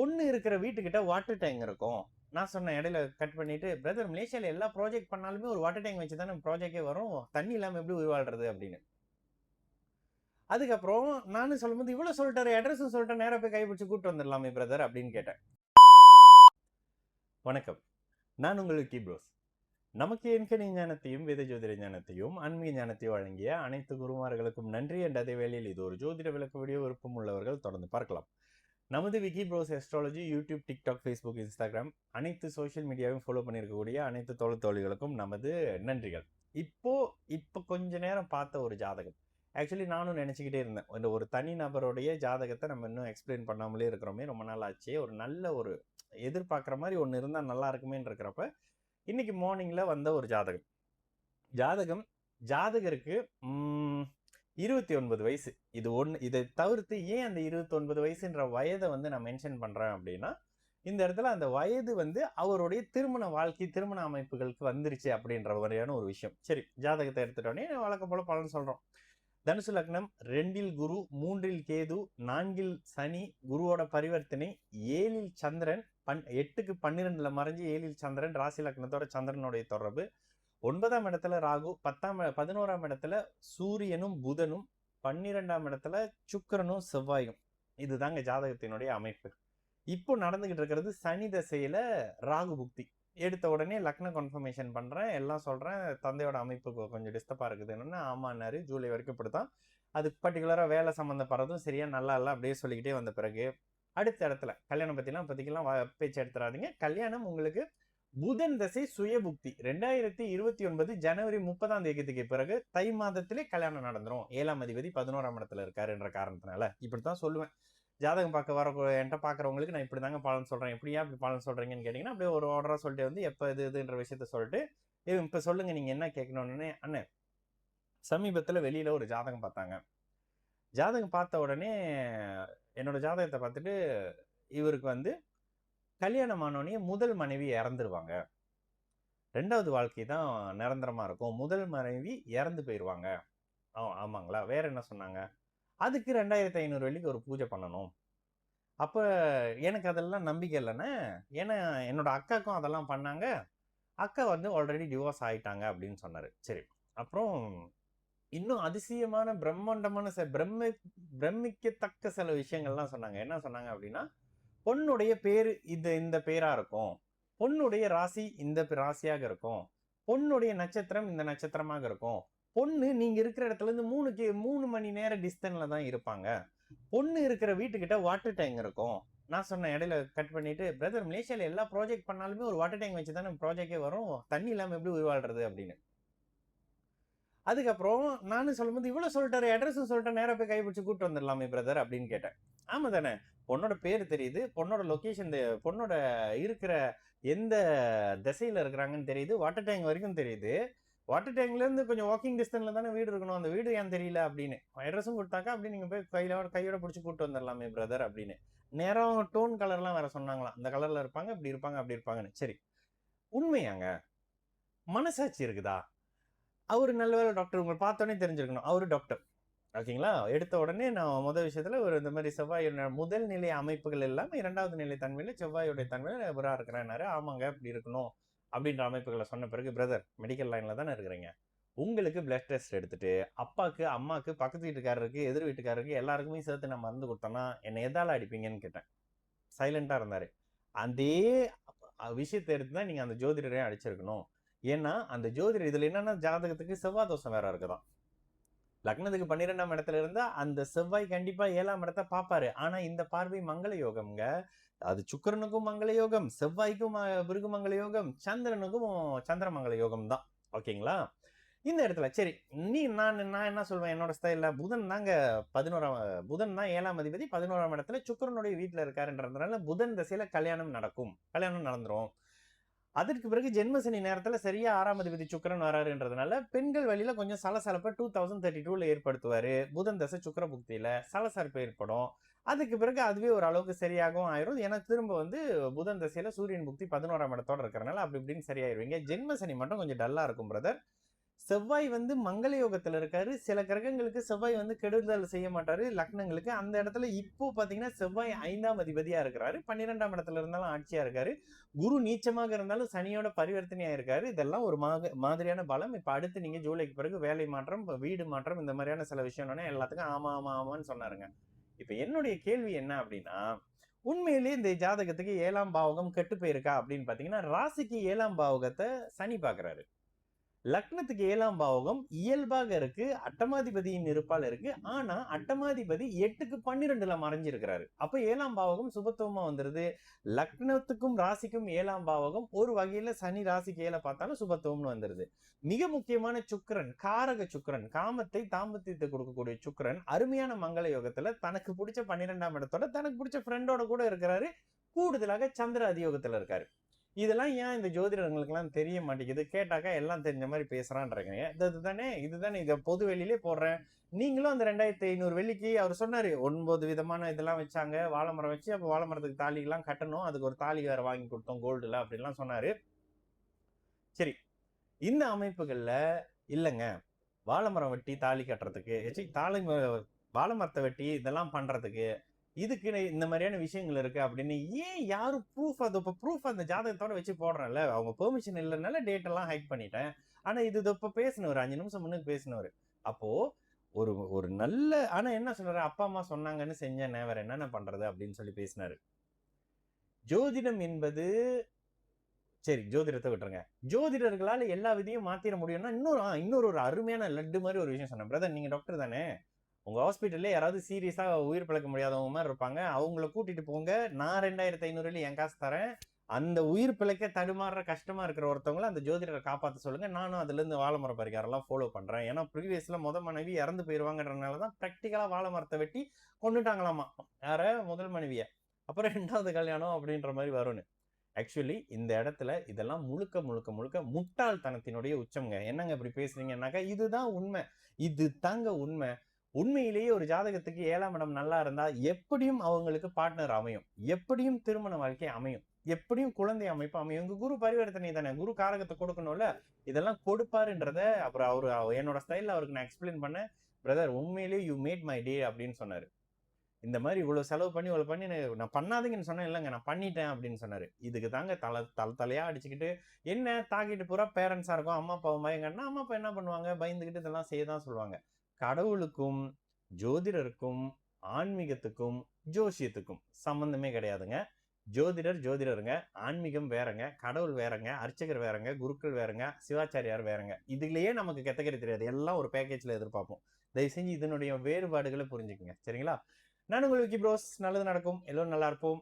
பொண்ணு இருக்கிற வீட்டுக்கிட்ட வாட்டர் டேங்க் இருக்கும். நான் சொன்னேன் இடையில கட் பண்ணிட்டு, பிரதர் மலேசியால எல்லா ப்ராஜெக்ட் பண்ணாலுமே ஒரு வாட்டர் டேங்க் வச்சு தானே ப்ராஜெக்டே வரும். தண்ணி இல்லாம எப்படி உயிர் வாழ்றது அப்படின்னு. அதுக்கப்புறம் நானும் சொல்லும்போது, இவ்வளவு சொல்லிட்டாரு, அட்ரஸும் சொல்லிட்டேன், நேரா போய் கைப்பிடிச்சு கூட்டு வந்துடலாமே பிரதர் அப்படின்னு கேட்டேன். வணக்கம், நான் உங்கள் விக்கி ப்ரோஸ். நமக்கு எண்கணி ஞானத்தையும் வேத ஜோதிட ஞானத்தையும் ஆன்மீக ஞானத்தையும் வழங்கிய அனைத்து குருமார்களுக்கும் நன்றி. என்ற அதே வேளையில் இது ஒரு ஜோதிட விளக்க வீடியோ. விருப்பம் உள்ளவர்கள் தொடர்ந்து பார்க்கலாம். நமது Vicky bros astrology YouTube, TikTok, Facebook, Instagram அனைத்து சோஷியல் மீடியாவையும் ஃபாலோ பண்ணியிருக்கக்கூடிய அனைத்து தோழிகளுக்கும் நமது நன்றிகள். இப்போ கொஞ்ச நேரம் பார்த்த ஒரு ஜாதகம், ஆக்சுவலி நானும் நினச்சிக்கிட்டே இருந்தேன், இந்த ஒரு தனி நபருடைய ஜாதகத்தை நம்ம இன்னும் எக்ஸ்பிளைன் பண்ணாமலே இருக்கிறோமே, ரொம்ப நாள் ஆச்சு, ஒரு நல்ல ஒரு எதிர்பார்க்குற மாதிரி ஒன்று இருந்தால் நல்லா இருக்குமேன்னு இருக்கிறப்ப இன்னைக்கு மார்னிங்கில் வந்த ஒரு ஜாதகம் ஜாதகருக்கு 29 வயசு. இதை தவிர்த்து ஏன் அந்த 29 வயசுன்ற வயதை நான் மென்ஷன் பண்றேன் அப்படின்னா, இந்த இடத்துல அந்த வயது அவருடைய திருமண வாழ்க்கை, திருமண அமைப்புகளுக்கு வந்துருச்சு அப்படின்ற மாதிரியான ஒரு விஷயம். சரி, ஜாதகத்தை எடுத்துட்டோன்னே வழக்கம் போல பலன் சொல்றோம். தனுசு லக்னம், 2இல் குரு, 3இல் கேது, 4இல் சனி, குருவோட பரிவர்த்தனை, 7இல் சந்திரன், 8க்கு 12ல மறைஞ்சு 7இல் சந்திரன், ராசி லக்னத்தோட சந்திரனுடைய தொடர்பு, 9ஆம் இடத்துல ராகு, 11ஆம் இடத்துல சூரியனும் புதனும், 12ஆம் இடத்துல சுக்கிரனும் செவ்வாயும். இதுதாங்க ஜாதகத்தினுடைய அமைப்பு. இப்போ நடந்துகிட்டு இருக்கிறது சனி தசையில ராகு புக்தி. எடுத்த உடனே லக்ன கன்ஃபர்மேஷன் பண்றேன், எல்லாம் சொல்றேன். தந்தையோட அமைப்பு கொஞ்சம் டிஸ்டர்பா இருக்குது என்னன்னா, ஆமான்னாரு. ஜூலை வரைக்கும் இப்படித்தான். அது பர்டிகுலரா வேலை சம்மந்தப்படுறதும் சரியா நல்லா இல்லை அப்படியே சொல்லிக்கிட்டே வந்த பிறகு அடுத்த இடத்துல கல்யாணம் பத்திலாம் பேச்சு எடுத்துறாதீங்க. கல்யாணம் உங்களுக்கு புதன் தசை சுயபுக்தி 2029 ஜனவரி 30ஆம் தேதிக்கு பிறகு தை மாதத்திலே கல்யாணம் நடந்துரும். 7ஆம் அதிபதி 11ஆம் இடத்துல இருக்காரு என்ற காரணத்தினால இப்படித்தான் சொல்லுவேன். ஜாதகம் பார்க்க வர என்கிட்ட பார்க்குறவங்களுக்கு நான் இப்படி தாங்க பலன் சொல்றேன். எப்படியா இப்படி பலன் சொல்றீங்கன்னு கேட்டீங்கன்னா, அப்படியே ஒரு ஆர்டரா சொல்லிட்டு எப்போ இதுன்ற விஷயத்த சொல்லிட்டு, இப்போ சொல்லுங்க நீங்க என்ன கேட்கணும்னு. அண்ணன் சமீபத்தில் வெளியில ஒரு ஜாதகம் பார்த்தாங்க. ஜாதகம் பார்த்த உடனே என்னோட ஜாதகத்தை பார்த்துட்டு, இவருக்கு கல்யாணம் ஆனோடனே முதல் மனைவி இறந்துருவாங்க, 2வது வாழ்க்கை தான் நிரந்தரமா இருக்கும், முதல் மனைவி இறந்து போயிடுவாங்க. ஆமாங்களா? வேற என்ன சொன்னாங்க? அதுக்கு 2500 வெள்ளிக்கு ஒரு பூஜை பண்ணணும். அப்போ எனக்கு அதெல்லாம் நம்பிக்கை இல்லைண்ணே, ஏன்னா என்னோட அக்காக்கும் அதெல்லாம் பண்ணாங்க, அக்கா ஆல்ரெடி டிவோர்ஸ் ஆயிட்டாங்க அப்படின்னு சொன்னாரு. சரி, அப்புறம் இன்னும் அதிசயமான பிரம்மாண்டமான பிரமிக்கத்தக்க சில விஷயங்கள்லாம் சொன்னாங்க. என்ன சொன்னாங்க அப்படின்னா, பொண்ணுடைய பேரு இந்த பேரா இருக்கும், பொண்ணுடைய ராசி இந்த ராசியாக இருக்கும், பொண்ணுடைய நட்சத்திரம் இந்த நட்சத்திரமாக இருக்கும், பொண்ணு நீங்க இருக்கிற இடத்துல இருந்து 3 மணி நேரம் டிஸ்டன்ஸ்ல தான் இருப்பாங்க, பொண்ணு இருக்கிற வீட்டுக்கிட்ட வாட்டர் டேங்க் இருக்கும். நான் சொன்னேன் இடையில கட் பண்ணிட்டு, பிரதர் மலேசியால எல்லா ப்ராஜெக்ட் பண்ணாலுமே ஒரு வாட்டர் டேங்க் வச்சு தானே ப்ராஜெக்டே வரும், தண்ணி இல்லாம எப்படி உயிர் வாழ்றது அப்படின்னு. அதுக்கப்புறம் நானும் சொல்லும்போது, இவ்வளவு சொல்லிட்டாரு, அட்ரஸும் சொல்லிட்டேன், நேரா போய் கைப்பிடிச்சு கூட்டு வந்துடலாமே பிரதர் அப்படின்னு கேட்டேன். ஆமா தானே, பொண்ணோட பேர் தெரியுது, பொண்ணோட லொகேஷன், பொண்ணோட இருக்கிற எந்த திசையில இருக்கிறாங்கன்னு தெரியுது, வாட்டர் டேங்க் வரைக்கும் தெரியுது, வாட்டர் டேங்க்ல இருந்து கொஞ்சம் வாக்கிங் டிஸ்டன்ஸ்ல தானே வீடு இருக்கணும், அந்த வீடு ஏன் தெரியல அப்படின்னு. அட்ரஸும் கொடுத்தாக்கா அப்படி நீங்க போய் கையோட பிடிச்சி கூட்டு வந்துடலாமே பிரதர் அப்படின்னு. நேரம் டோன் கலர்லாம் வேற சொன்னாங்களாம், இந்த கலர்ல இருப்பாங்க, இப்படி இருப்பாங்க, அப்படி இருப்பாங்கன்னு. சரி, உண்மையாங்க? மனசாட்சி இருக்குதா? அவரு நல்லவேளை டாக்டர், உங்களை பார்த்தோன்னே தெரிஞ்சிருக்கணும், அவரு டாக்டர். ஓகேங்களா? எடுத்த உடனே நான் முதல் விஷயத்துல ஒரு இந்த மாதிரி செவ்வாய் முதல் நிலை அமைப்புகள் இல்லாம 2வது நிலை தன்மையில செவ்வாயுடைய தன்மையில இவரா இருக்கிறாரு. ஆமாங்க, இப்படி இருக்கணும் அப்படின்ற அமைப்புகளை சொன்ன பிறகு, பிரதர் மெடிக்கல் லைன்ல தானே இருக்கிறீங்க, உங்களுக்கு பிளட் டெஸ்ட் எடுத்துட்டு அப்பாக்கு, அம்மாக்கு, பக்கத்து வீட்டுக்காரருக்கு, எதிர் வீட்டுக்காரருக்கு எல்லாருக்குமே சேர்த்து நான் மருந்து கொடுத்தேன்னா என்னை எதால அடிப்பீங்கன்னு கேட்டேன். சைலண்டா இருந்தாரு. அதே விஷயத்தை எடுத்துதான் நீங்க அந்த ஜோதிடரையும் அடிச்சிருக்கணும். ஏன்னா அந்த ஜோதிடர் இதுல என்னன்னா, ஜாதகத்துக்கு செவ்வாய் தோஷம் வேற இருக்குதான். லக்னத்துக்கு 12ஆம் இடத்துல இருந்தா அந்த செவ்வாய் கண்டிப்பா 7ஆம் இடத்தை பார்ப்பாரு. ஆனா இந்த பார்வை மங்கள யோகம்ங்க. அது சுக்கிரனுக்கும் மங்கள யோகம், செவ்வாய்க்கும் பிருகு மங்கள யோகம், சந்திரனுக்கும் சந்திரமங்கல யோகம் தான். ஓகேங்களா? இந்த இடத்துல சரி, நான் என்ன சொல்வேன், என்னோட ஸ்டைல புதன் தாங்க 11ஆம், புதன் தான் 7ஆம் அதிபதி, 11ஆம் இடத்துல சுக்கிரனுடைய வீட்டுல இருக்காருன்றதுனால புதன் திசையில கல்யாணம் நடந்துரும். அதற்கு பிறகு ஜென்மசனி நேரத்துல சரியா 6ஆம் அதிபதி சுக்கிரன் வராருன்றதுனால பெண்கள் வழியில கொஞ்சம் சலசலப்பை 2032ல ஏற்படுத்துவாரு. புதன் தசை சுக்கிர புக்தியில சலசலப்பு ஏற்படும். அதுக்கு பிறகு அதுவே ஒரு அளவுக்கு சரியாகவும் ஆயிரும். ஏன்னா திரும்ப புதன் தசையில சூரியன் புக்தி 11ஆம் இடத்தோட இருக்கிறனால அப்படி இப்படின்னு சரியாயிருவீங்க. ஜென்மசனி மட்டும் கொஞ்சம் டல்லா இருக்கும் பிரதர். செவ்வாய் வந்து மங்கள யோகத்துல இருக்காரு. சில கிரகங்களுக்கு செவ்வாய் வந்து கெடுதல் செய்ய மாட்டாரு லக்னங்களுக்கு. அந்த இடத்துல இப்போ பாத்தீங்கன்னா செவ்வாய் 5ஆம் அதிபதியா இருக்கிறாரு. 12ஆம் இடத்துல இருந்தாலும் ஆட்சியா இருக்காரு. குரு நீச்சமாக இருந்தாலும் சனியோட பரிவர்த்தனையா இருக்காரு. இதெல்லாம் ஒரு மாதிரியான பலம். இப்ப அடுத்து நீங்க ஜூலைக்கு பிறகு வேலை மாற்றம், வீடு மாற்றம், இந்த மாதிரியான சில விஷயம்னா எல்லாத்துக்கும் ஆமா ஆமா ஆமான்னு சொன்னாருங்க. இப்ப என்னுடைய கேள்வி என்ன அப்படின்னா, உண்மையிலேயே இந்த ஜாதகத்துக்கு 7ஆம் பாவகம் கெட்டு போயிருக்கா அப்படின்னு பாத்தீங்கன்னா, ராசிக்கு 7ஆம் பாவகத்தை சனி பாக்குறாரு. லக்னத்துக்கு 7ஆம் பாவகம் இயல்பாக இருக்கு. அட்டமாதிபதியின் இருப்பால் இருக்கு. ஆனா அட்டமாதிபதி 8க்கு 12ல மறைஞ்சிருக்கிறாரு. அப்ப 7ஆம் பாவகம் சுபத்துவமா வந்துருது. லக்னத்துக்கும் ராசிக்கும் 7ஆம் பாவகம் ஒரு வகையில சனி ராசிக்கு 7 பார்த்தாலும் சுபத்துவம்னு வந்துருது. மிக முக்கியமான சுக்கிரன், காரக சுக்கிரன், காமத்தை தாம்பத்தியத்தை கொடுக்கக்கூடிய சுக்கிரன் அருமையான மங்கள யோகத்துல தனக்கு பிடிச்ச 12ஆம் இடத்தோட தனக்கு பிடிச்ச ஃப்ரெண்டோட கூட இருக்கிறாரு. கூடுதலாக சந்திர அதியோகத்துல இருக்காரு. இதெல்லாம் ஏன் இந்த ஜோதிடர்களுக்கெல்லாம் தெரிய மாட்டேங்குது? கேட்டாக்கா எல்லாம் தெரிஞ்ச மாதிரி பேசுறான்றீங்க. இதுதானே இத பொது வெளியிலே போடுறேன். நீங்களும் அந்த 2500 வெள்ளிக்கு அவர் சொன்னாரு 9 விதமான இதெல்லாம் வச்சாங்க. வாழை மரம் வச்சு அப்ப வாழை மரத்துக்கு தாலிலாம் கட்டணும். அதுக்கு ஒரு தாலி வேற வாங்கி கொடுத்தோம் கோல்டுல அப்படின்லாம் சொன்னாரு. சரி, இந்த அமைப்புகள்ல இல்லங்க வாழை மரம் வெட்டி தாலி கட்டுறதுக்கு வாழை மரத்தை வெட்டி இதெல்லாம் பண்றதுக்கு இதுக்கு இந்த மாதிரியான விஷயங்கள் இருக்கு அப்படின்னு ஏன் யாரும் ப்ரூஃப் ப்ரூஃப் அந்த ஜாதகத்தோட வச்சு போடுறேன்ல. அவங்க பெர்மிஷன் இல்லைனால டேட் எல்லாம் ஹைட் பண்ணிட்டேன். ஆனா இது இப்ப பேசினவர் 5 நிமிஷம் முன்னுக்கு பேசினவர். அப்போ ஒரு ஒரு நல்ல ஆனா என்ன சொல்றாரு, அப்பா அம்மா சொன்னாங்கன்னு செஞ்சேன் வேற என்னென்ன பண்றது அப்படின்னு சொல்லி பேசினாரு. ஜோதிடம் என்பது சரி ஜோதிடத்தை விட்டுருங்க. ஜோதிடர்களால எல்லா விதியும் மாத்திர முடியும்னா இன்னொரு ஒரு அருமையான லட்டு மாதிரி ஒரு விஷயம் சொன்னேன். பிரதர் நீங்க டாக்டர் தானே, உங்க ஹாஸ்பிட்டல்ல யாராவது சீரியஸா உயிர் பிழைக்க முடியாதவங்க மாதிரி இருப்பாங்க, அவங்கள கூட்டிட்டு போங்க. நான் 2500 என் காசு தரேன். அந்த உயிர் பிழைக்க தடுமாறுற கஷ்டமா இருக்கிற ஒருத்தவங்களை அந்த ஜோதிடரை காப்பாற்ற சொல்லுங்க. நானும் அதுல இருந்து வாழை மர பரிகாரம் ஃபாலோ பண்றேன். ஏன்னா ப்ரீவியஸ்ல மனைவி இறந்து போயிருவாங்கன்றதுனாலதான் பிராக்டிக்கலா வாழை மரத்தை வெட்டி கொண்டுட்டாங்களாமா யார முதல் மனைவிய. அப்புறம் 2வது கல்யாணம் அப்படின்ற மாதிரி வரும்னு. ஆக்சுவலி இந்த இடத்துல இதெல்லாம் முழுக்க முழுக்க முழுக்க முட்டாள்தனத்தினுடைய உச்சம்ங்க. என்னங்க இப்படி பேசுறீங்கன்னாக்கா இதுதான் உண்மை. இது தாங்க உண்மை. உண்மையிலேயே ஒரு ஜாதகத்துக்கு 7ஆம் இடம் நல்லா இருந்தா எப்படியும் அவங்களுக்கு பார்ட்னர் அமையும், எப்படியும் திருமண வாழ்க்கை அமையும், எப்படியும் குழந்தை அமைப்பு அமையும். உங்க குரு பரிவர்த்தனை தானே, குரு காரகத்தை கொடுக்கணும்ல. இதெல்லாம் கொடுப்பாருன்றத அப்புறம் என்னோட ஸ்டைல்ல அவருக்கு நான் எக்ஸ்பிளைன் பண்ணேன். பிரதர் உண்மையிலேயே யூ மேட் மை டே அப்படின்னு சொன்னாரு. இந்த மாதிரி இவ்வளவு செலவு பண்ணி இவ்வளவு பண்ணி நான் பண்ணாதீங்கன்னு சொன்னேன், இல்லைங்க நான் பண்ணிட்டேன் அப்படின்னு சொன்னாரு. இதுக்கு தாங்க தலையா அடிச்சுக்கிட்டு என்ன தாக்கிட்டு பூரா பேரண்ட்ஸா இருக்கும். அம்மா அப்பா பயங்கன்னா அம்மா அப்பா என்ன பண்ணுவாங்க, பயந்துகிட்டு இதெல்லாம் செய்யதான் சொல்லுவாங்க. கடவுளுக்கும் ஜோதிடருக்கும் ஆன்மீகத்துக்கும் ஜோசியத்துக்கும் சம்பந்தமே கிடையாதுங்க. ஜோதிடருங்க, ஆன்மீகம் வேறங்க, கடவுள் வேறங்க, அர்ச்சகர் வேறங்க, குருக்கள் வேறங்க, சிவாச்சாரியார் வேறங்க. இதுலயே நமக்கு கேட்டகரி தெரியாது. எல்லாம் ஒரு பேக்கேஜ்ல எதிர்பார்ப்போம். தயவு செஞ்சு இதனுடைய வேறுபாடுகளை புரிஞ்சுக்குங்க. சரிங்களா? நான் உங்களுக்கு ப்ரோஸ். நல்லது நடக்கும். எல்லோரும் நல்லா இருப்போம்.